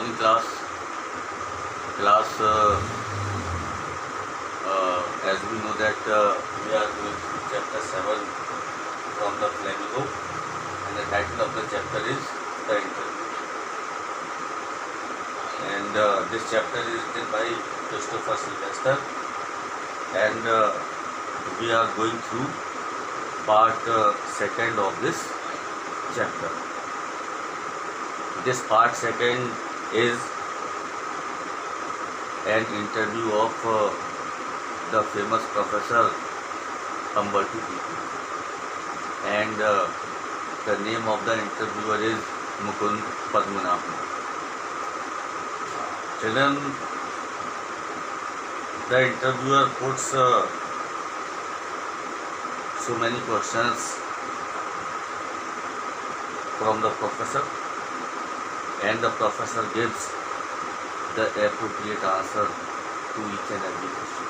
morning class. As we know that we are going through chapter 7 from the Flamingo, and the title of the chapter is The Interview. And this chapter is written by Christopher Sylvester, and we are going through part 2 of this chapter. This part 2 is an interview of the famous professor Umberto Eco, and the name of the interviewer is Mukund Padmanabhan. Children, the interviewer puts so many questions from the professor, and the professor gives the appropriate answer to each and every question.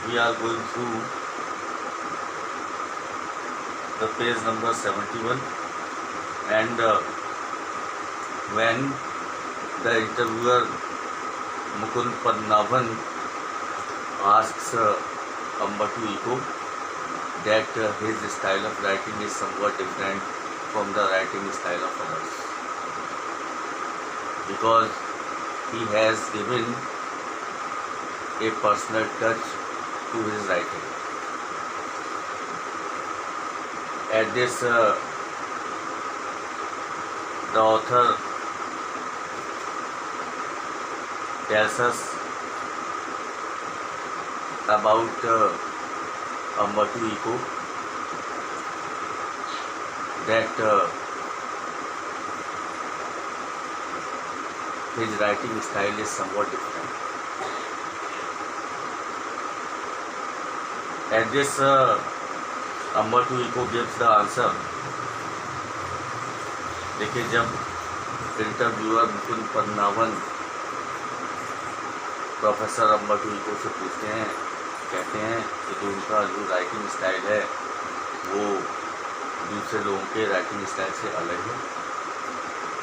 We are going through the page number 71, and when the interviewer Mukund Padmanabhan asks Umberto Eco that his style of writing is somewhat different from the writing style of others, because he has given a personal touch to his writing. At this, the author tells us about Umberto Eco, that his writing style is somewhat different. At this, Umberto Eco gives the answer. देखिए, जब interviewer Mukund Padmanabhan professor Umberto Eco से पूछते हैं, कहते हैं कि जो उनका जो राइटिंग स्टाइल है वो दूसरे लोगों के राइटिंग स्टाइल से अलग है,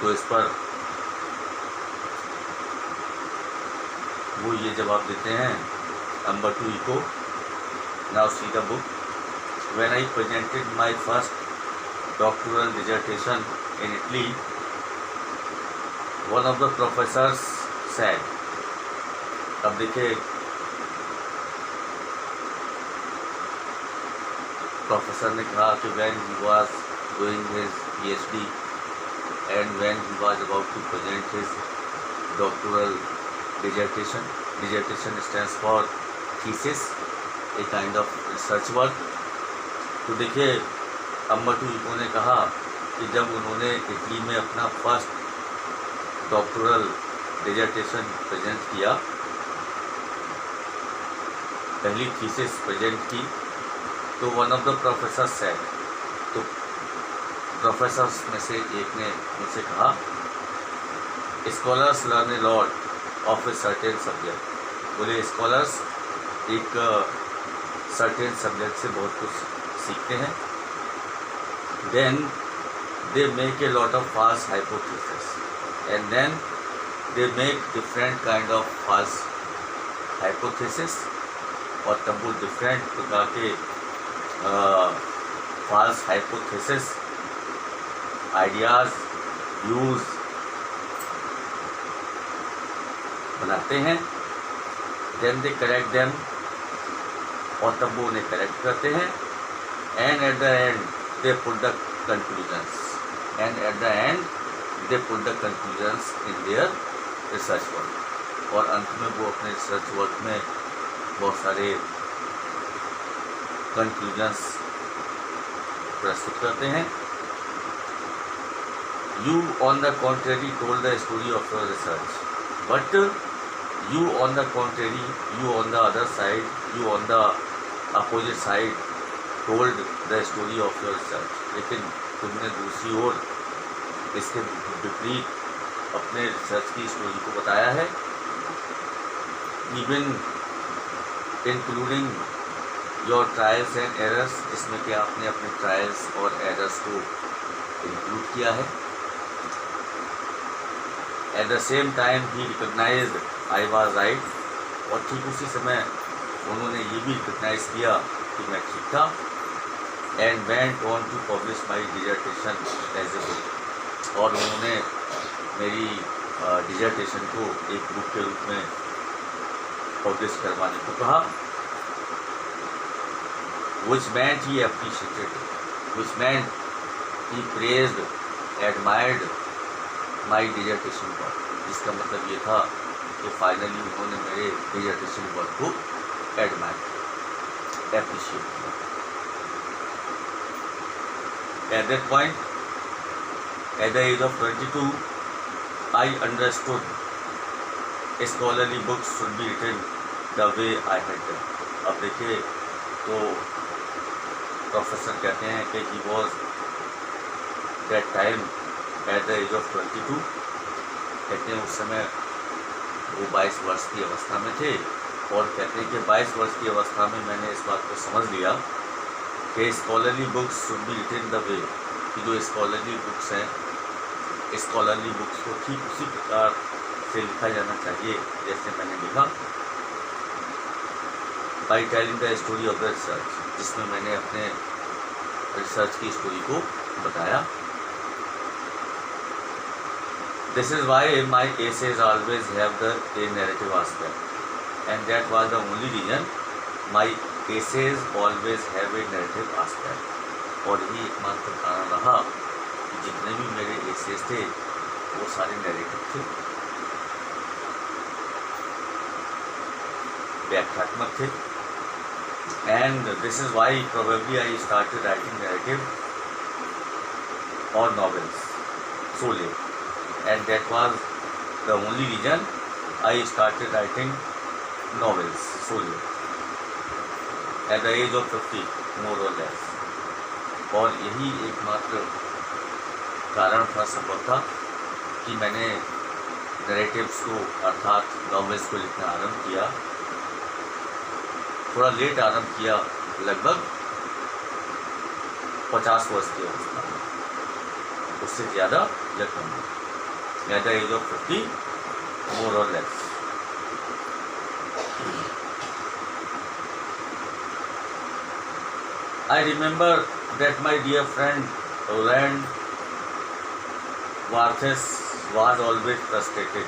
तो इस पर वो ये जवाब देते हैं Umberto Eco. Now see the book. When I presented my first doctoral dissertation in Italy, one of the professors said, अब देखिए प्रोफेसर ने कहा कि when he was doing his PhD and when he was about to present his doctoral dissertation stands for thesis, a kind of research work. तो देखिए Umberto Eco ने कहा कि जब उन्होंने इटली में अपना फर्स्ट डॉक्टोरल डिसर्टेशन प्रेजेंट किया, पहली थीसिस प्रेजेंट की, तो one of the professor said, तो प्रोफेसर्स में से एक ने मुझसे कहा, scholars learn a lot of a certain subject. बोले स्कॉलर्स एक सर्टेन सब्जेक्ट से बहुत कुछ सीखते हैं. Then they make a lot of false hypotheses, and then they make different kind of false hypotheses, और तब वो different प्रकार के false hypotheses, ideas, views बनाते हैं. then they correct them, और तब वो उन्हें करेक्ट करते हैं. and at the end they put the conclusions in their research work, और अंत में वो अपने रिसर्च वर्क में बहुत सारे conclusions प्रस्तुत करते हैं. You on the contrary told the story of your research, but you on the contrary, you on the other side, you on the opposite side told the story of your research. लेकिन तुमने दूसरी ओर इसके विपरीत अपने research की story को बताया है. even including your trials and errors, जिसमें कि आपने अपने ट्रायल्स और एरर्स को इंक्लूड किया है। एट द सेम टाइम ही रिकग्नाइज्ड आई वाज राइट, और ठीक उसी समय उन्होंने ये भी रिकग्नाइज किया कि मैं ठीक था। And went on to publish my dissertation as a book, और उन्होंने मेरी डिजर्टेशन को एक बुक के रूप में पब्लिश करवाने को कहा। which meant he appreciated, which meant he praised, admired my dissertation work, जिसका मतलब ये था कि फाइनली उन्होंने मेरे डिजर्टेशन वर्क को एडमायर, एप्रिशिएट किया। At that point, at the age of 22, I understood scholarly books should be written the way I had done. अब देखिए, तो प्रोफेसर कहते हैं कि he was that time at the age of 22, कहते हैं उस समय वो 22 वर्ष की अवस्था में थे, और कहते हैं कि 22 वर्ष की अवस्था में मैंने इस बात को समझ लिया कि scholarly books should be written the way, कि जो स्कॉलरली बुक्स हैं, स्कॉलरली बुक्स को ठीक उसी प्रकार से लिखा जाना चाहिए जैसे मैंने लिखा। By telling the story of the research, जिसमें मैंने अपने रिसर्च की स्टोरी को बताया। This is why my essays always have the a narrative aspect, and that was the only reason my essays always have a narrative aspect. और यही एकमात्र कारण रहा कि जितने भी मेरे एसेज थे वो सारे नैरेटिव थे, व्याख्यात्मक थे। And this is why probably I started writing narrative or novels so late, and that was the only reason I started writing novels so late, at the age of 50 more or less। और यही एकमात्र कारण था, संभव था कि मैंने narratives को अर्थात नॉवेल्स को लिखना आरंभ किया। थोड़ा लेट आरंभ किया, लगभग 50 वर्ष की अवस्था में, उससे ज़्यादा या कम, एट द एज ऑफ 50 मोर और less. I remember that my dear friend Roland Barthes was always frustrated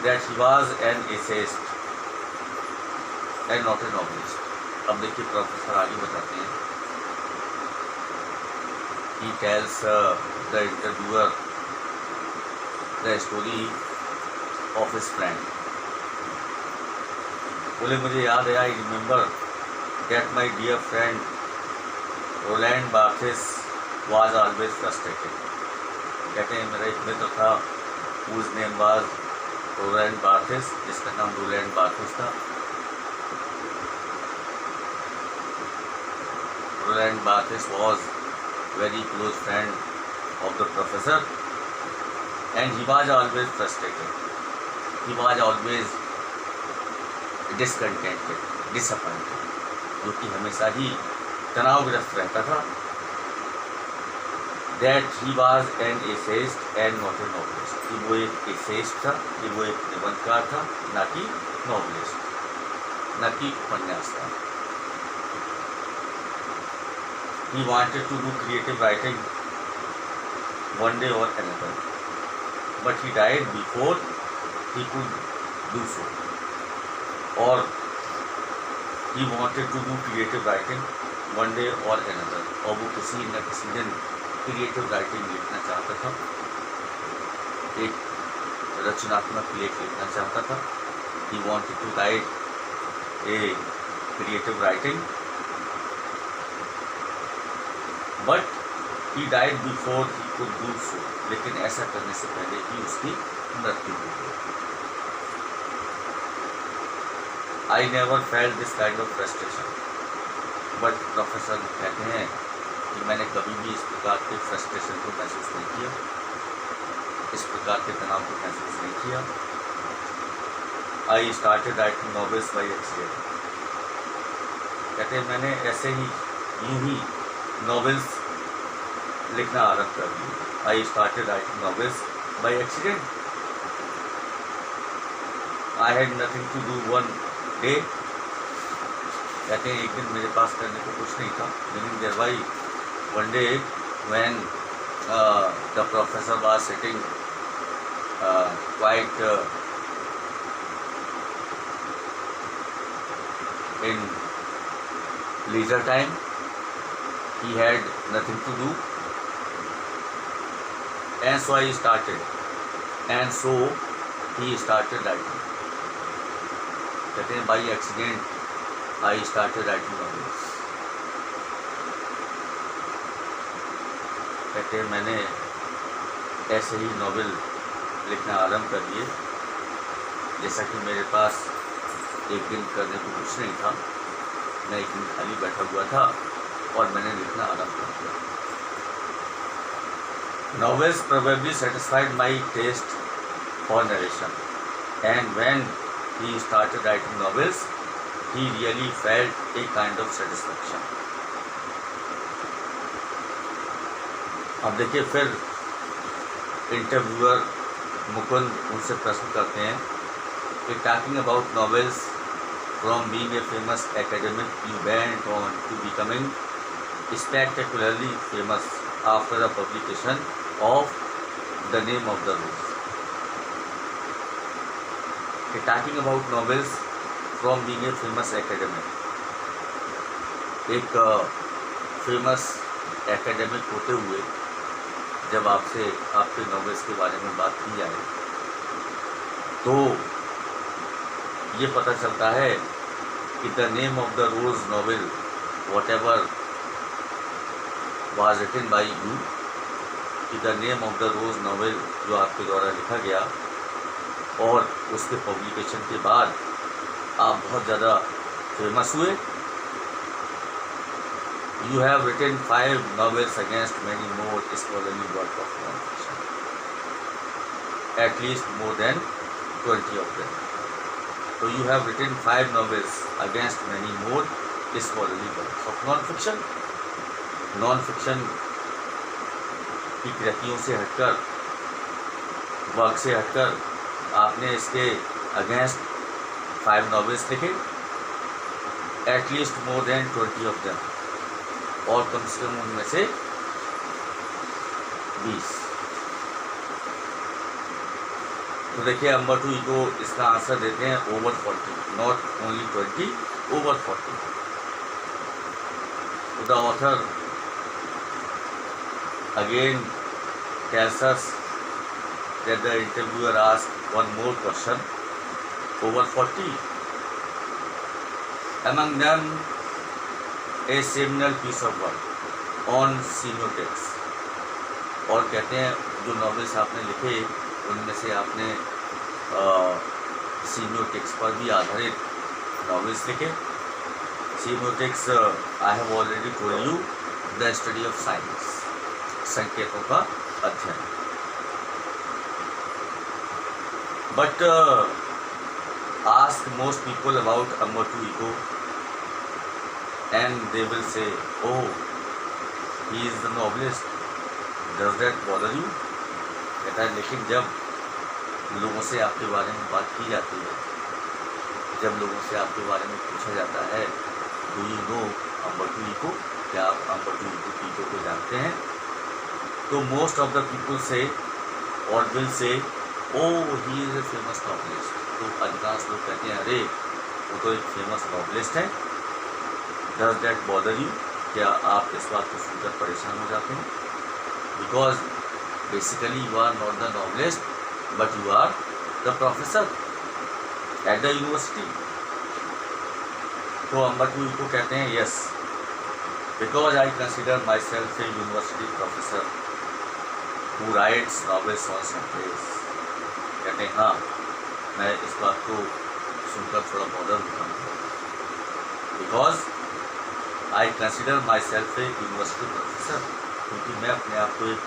that he was an essayist and not a novelist। अब देखिए प्रोफेसर आगे बताते हैं, he tells the interviewer the story of his friend। बोले मुझे याद है, I remember that my dear friend Roland Barthes was always frustrated। कहते हैं मेरा एक मित्र था, whose name was Roland Barthes, जिसका नाम Roland Barthes था। Roland Barthes was very close friend of the professor, and he was always frustrated, he was always discontented, disappointed, जो कि हमेशा ही तनावग्रस्त रहता था। That he was an essayist and not a novelist, कि वो एक essayist था, कि वो एक निबंधकार था, ना कि novelist, ना कि उपन्यासकार। He wanted to do creative writing one day or another, but he died before he could do so। और he wanted to do creative writing one day or another, और वो किसी न किसी दिन क्रिएटिव राइटिंग लिखना चाहता था, एक रचनात्मक लेख लिखना चाहता था। He wanted to write a creative writing, but he died before he could do so, लेकिन ऐसा करने से पहले ही उसकी मृत्यु हो गई। I never felt this kind of frustration, but professor कहते हैं कि मैंने कभी भी इस प्रकार के फ्रस्ट्रेशन को महसूस नहीं किया, इस प्रकार के तनाव को महसूस नहीं किया। आई started writing novels by accident, कहते हैं मैंने ऐसे ही यूं ही नॉवेल्स लिखना आरम्भ कर दिया। I started writing novels by accident. I had nothing to do one day. कहते हैं एक दिन मेरे पास करने को कुछ नहीं था, लेकिन there why one day when the professor was sitting quite in leisure time, he had nothing to do, and so he started writing. कहते हैं by accident I started writing novels. कहते हैं मैंने ऐसे ही नॉवेल लिखना आरम्भ कर दिए, जैसा कि मेरे पास एक दिन करने को कुछ नहीं था। मैं एक दिन खाली बैठा हुआ था और मैंने लिखना आरम्भ कर दिया। Novels probably satisfied my taste for narration, and when he started writing novels he really felt a kind of satisfaction. अब देखिए, फिर इंटरव्यूअर मुकुंद उनसे प्रश्न करते हैं कि talking about novels from being a famous academic you went on to becoming spectacularly famous after the publication of the Name of the Rose. Talking about novels from being a famous academic, एक famous academic होते हुए जब आपसे आपके novels के बारे में बात की जाए तो ये पता चलता है कि the Name of the Rose novel whatever was written by you, कि the Name of the Rose novel जो आपके द्वारा लिखा गया और उसके पब्लिकेशन के बाद आप बहुत ज़्यादा फेमस हुए। You have written 5 novels against many more scholarly work of non-fiction, at least more than 20 of them. So you have written 5 novels against many more scholarly works of non-fiction. Non-fiction की कृतियों से हटकर, work से हटकर आपने इसके against 5 novels लिखे, at least more than 20 of them, और कम से कम उनमें से 20। तो देखिए, नंबर 2 को इसका आंसर देते हैं ओवर 40, नॉट ओनली 20, ओवर 40। तो the author again tells us that the interviewer asked one more question, over 40, among them a seminal piece of work on semiotics. और कहते हैं जो नॉवेल्स आपने लिखे उनमें से आपने सीमियोटिक्स पर भी आधारित नॉवेल्स लिखे। Semiotics I have already told you, the study of science, संकेतों का अध्ययन। But ask most people about number 2 Eco and they will say, oh, he is the novelist, does that bother you? कहता है, लेकिन जब लोगों से आपके बारे में बात की जाती है, जब लोगों से आपके बारे में पूछा जाता है, do you know number 2 ego, क्या आप नंबर 2 ईगो को जानते हैं? तो most of the people say or will say, oh, he is a famous novelist। तो अधिकांश लोग कहते हैं, अरे वो तो एक फेमस नॉवलिस्ट है। Does that bother you? क्या आप इस बात को सुनकर परेशान हो जाते हैं? Because basically you are not the novelist, but you are the professor at the university. तो नंबर 2 को कहते हैं, yes, because I consider myself a university professor who writes novels on Sundays। कहते हैं, हाँ, मैं इस बात को सुनकर थोड़ा बॉदर होता हूँ, because I consider my self A university professor, क्योंकि मैं अपने आप को एक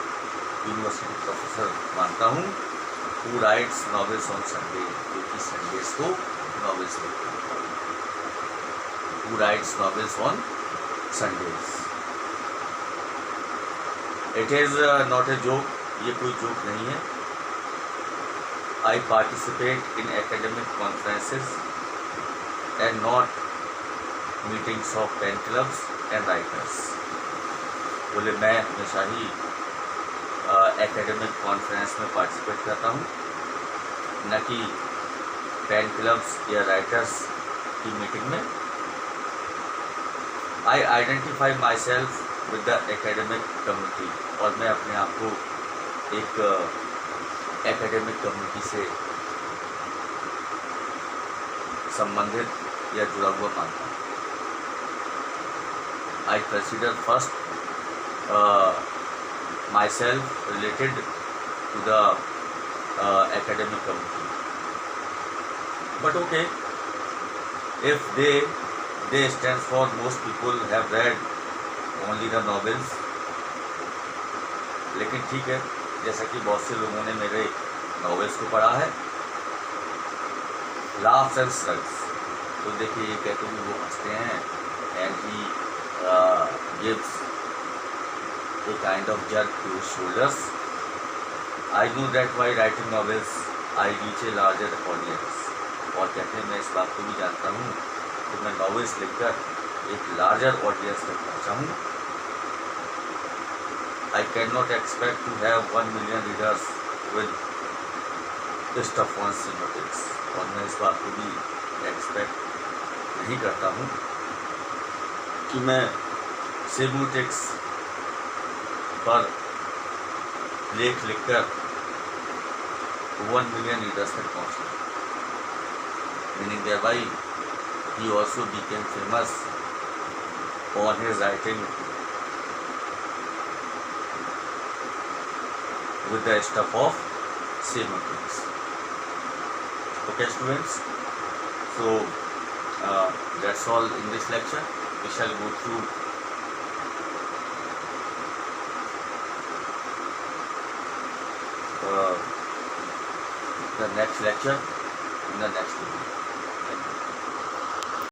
यूनिवर्सिटी प्रोफेसर मानता हूँ, who rights novels on Sunday, जो कि संडेज को नॉवेल्स लिखता हूँ। who writes novels on Sundays. It is not a joke. ये कोई जोक नहीं है. I participate in academic conferences and not meetings of pen clubs and writers. बोले मैं हमेशा ही एकेडमिक कॉन्फ्रेंस में पार्टिसिपेट करता हूँ, न कि पेन क्लब्स या राइटर्स की मीटिंग में. आई identify my self with the academic community, और मैं अपने आप को एक एकेडमिक कम्युनिटी से संबंधित या जुड़ा हुआ मानता हूँ. I consider first myself related to the academic community, but okay, if they stands for most people have read only the novels. लेकिन ठीक है, जैसा कि बहुत से लोगों ने मेरे नॉवेल्स को पढ़ा है. Laughs and Slugs, तो देखिए ये कहते हुए वो हंसते हैं, and he gives a kind of jerk to his shoulders. I know that while writing novels, I reach a larger audience. और कहते हैं मैं इस बात को भी जानता हूँ कि मैं नॉवेल्स लिखकर एक लार्जर ऑडियंस तक पहुँचा हूँ. I cannot expect to have 1 million readers with stuff on semiotics. और मैं इस बात को भी एक्सपेक्ट नहीं करता हूँ कि मैं सेमियोटिक्स पर लेख लिखकर 1 million रीडर्स तक पहुँचे. Meaning thereby he also became famous on his writing with the stuff of semiotics. Okay students, so that's all in this lecture. We shall go through the next lecture in the next video.